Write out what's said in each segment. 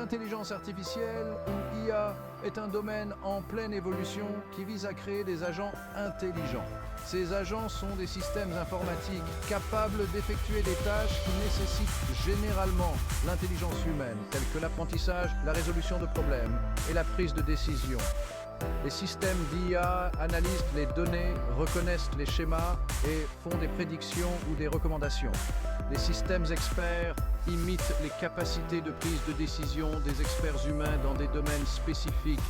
L'intelligence artificielle, ou IA, est un domaine en pleine évolution qui vise à créer des agents intelligents. Ces agents sont des systèmes informatiques capables d'effectuer des tâches qui nécessitent généralement l'intelligence humaine, telles que l'apprentissage, la résolution de problèmes et la prise de décision. Les systèmes d'IA analysent les données, reconnaissent les schémas et font des prédictions ou des recommandations. Les systèmes experts imitent les capacités de prise de décision des experts humains dans des domaines spécifiques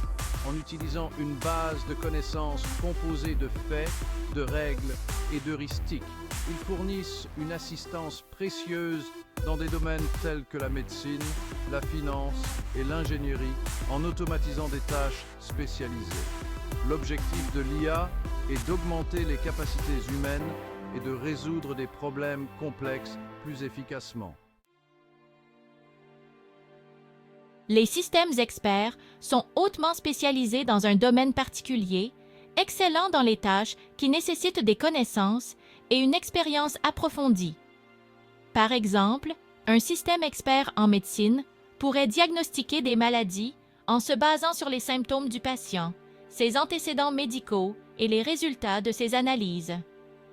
en utilisant une base de connaissances composée de faits, de règles et d'heuristiques. Ils fournissent une assistance précieuse dans des domaines tels que la médecine, la finance et l'ingénierie en automatisant des tâches spécialisées. L'objectif de l'IA est d'augmenter les capacités humaines et de résoudre des problèmes complexes plus efficacement. Les systèmes experts sont hautement spécialisés dans un domaine particulier, excellents dans les tâches qui nécessitent des connaissances et une expérience approfondie. Par exemple, un système expert en médecine pourrait diagnostiquer des maladies en se basant sur les symptômes du patient, ses antécédents médicaux et les résultats de ses analyses.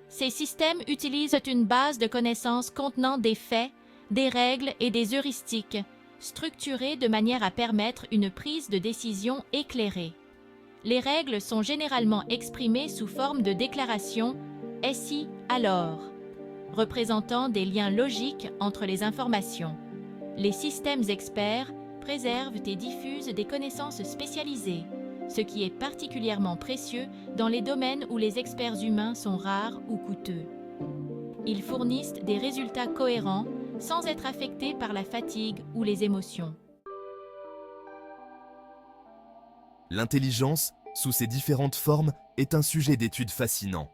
Ces systèmes utilisent une base de connaissances contenant des faits, des règles et des heuristiques, structurées de manière à permettre une prise de décision éclairée. Les règles sont généralement exprimées sous forme de déclarations « si, alors », représentant des liens logiques entre les informations. Les systèmes experts préservent et diffusent des connaissances spécialisées, ce qui est particulièrement précieux dans les domaines où les experts humains sont rares ou coûteux. Ils fournissent des résultats cohérents sans être affectés par la fatigue ou les émotions. L'intelligence, sous ses différentes formes, est un sujet d'étude fascinant.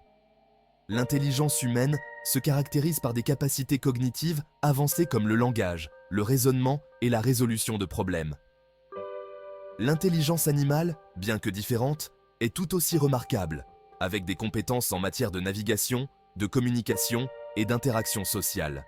L'intelligence humaine se caractérise par des capacités cognitives avancées comme le langage, le raisonnement et la résolution de problèmes. L'intelligence animale, bien que différente, est tout aussi remarquable, avec des compétences en matière de navigation, de communication et d'interaction sociale.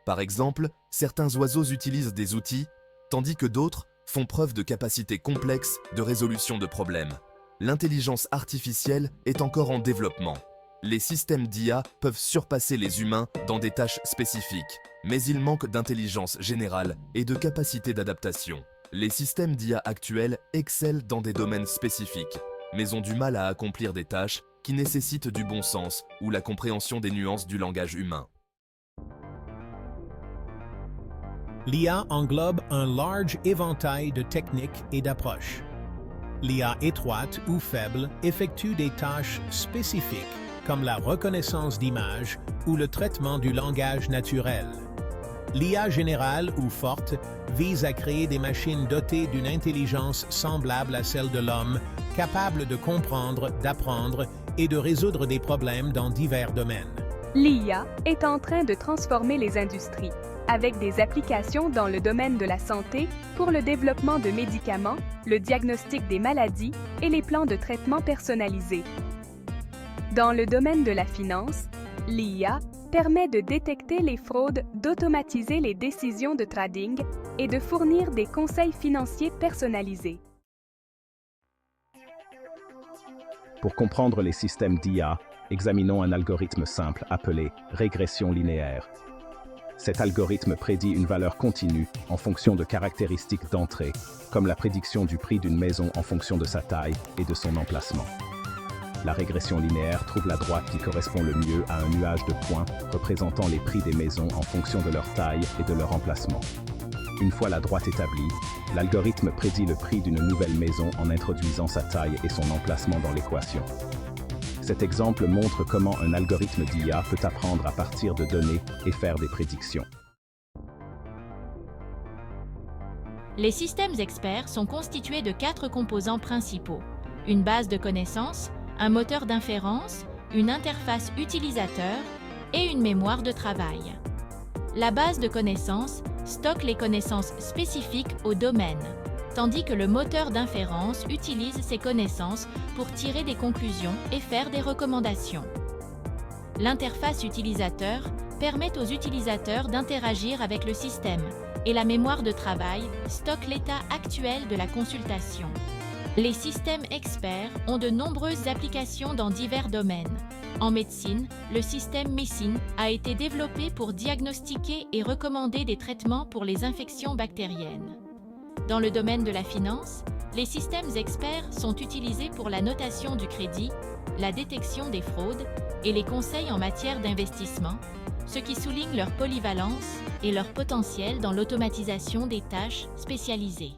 Par exemple, certains oiseaux utilisent des outils, tandis que d'autres font preuve de capacités complexes de résolution de problèmes. L'intelligence artificielle est encore en développement. Les systèmes d'IA peuvent surpasser les humains dans des tâches spécifiques, mais ils manquent d'intelligence générale et de capacité d'adaptation. Les systèmes d'IA actuels excellent dans des domaines spécifiques, mais ont du mal à accomplir des tâches qui nécessitent du bon sens ou la compréhension des nuances du langage humain. L'IA englobe un large éventail de techniques et d'approches. L'IA étroite ou faible effectue des tâches spécifiques comme la reconnaissance d'images ou le traitement du langage naturel. L'IA générale ou forte vise à créer des machines dotées d'une intelligence semblable à celle de l'homme, capables de comprendre, d'apprendre et de résoudre des problèmes dans divers domaines. L'IA est en train de transformer les industries, avec des applications dans le domaine de la santé pour le développement de médicaments, le diagnostic des maladies et les plans de traitement personnalisés. Dans le domaine de la finance, l'IA permet de détecter les fraudes, d'automatiser les décisions de trading et de fournir des conseils financiers personnalisés. Pour comprendre les systèmes d'IA, examinons un algorithme simple appelé régression linéaire. Cet algorithme prédit une valeur continue en fonction de caractéristiques d'entrée, comme la prédiction du prix d'une maison en fonction de sa taille et de son emplacement. La régression linéaire trouve la droite qui correspond le mieux à un nuage de points représentant les prix des maisons en fonction de leur taille et de leur emplacement. Une fois la droite établie, l'algorithme prédit le prix d'une nouvelle maison en introduisant sa taille et son emplacement dans l'équation. Cet exemple montre comment un algorithme d'IA peut apprendre à partir de données et faire des prédictions. Les systèmes experts sont constitués de 4 composants principaux: une base de connaissances, un moteur d'inférence, une interface utilisateur et une mémoire de travail. La base de connaissances stocke les connaissances spécifiques au domaine, tandis que le moteur d'inférence utilise ces connaissances pour tirer des conclusions et faire des recommandations. L'interface utilisateur permet aux utilisateurs d'interagir avec le système, et la mémoire de travail stockent l'état actuel de la consultation. Les systèmes experts ont de nombreuses applications dans divers domaines. En médecine, le système Missing a été développé pour diagnostiquer et recommander des traitements pour les infections bactériennes. Dans le domaine de la finance, les systèmes experts sont utilisés pour la notation du crédit, la détection des fraudes et les conseils en matière d'investissement, ce qui souligne leur polyvalence et leur potentiel dans l'automatisation des tâches spécialisées.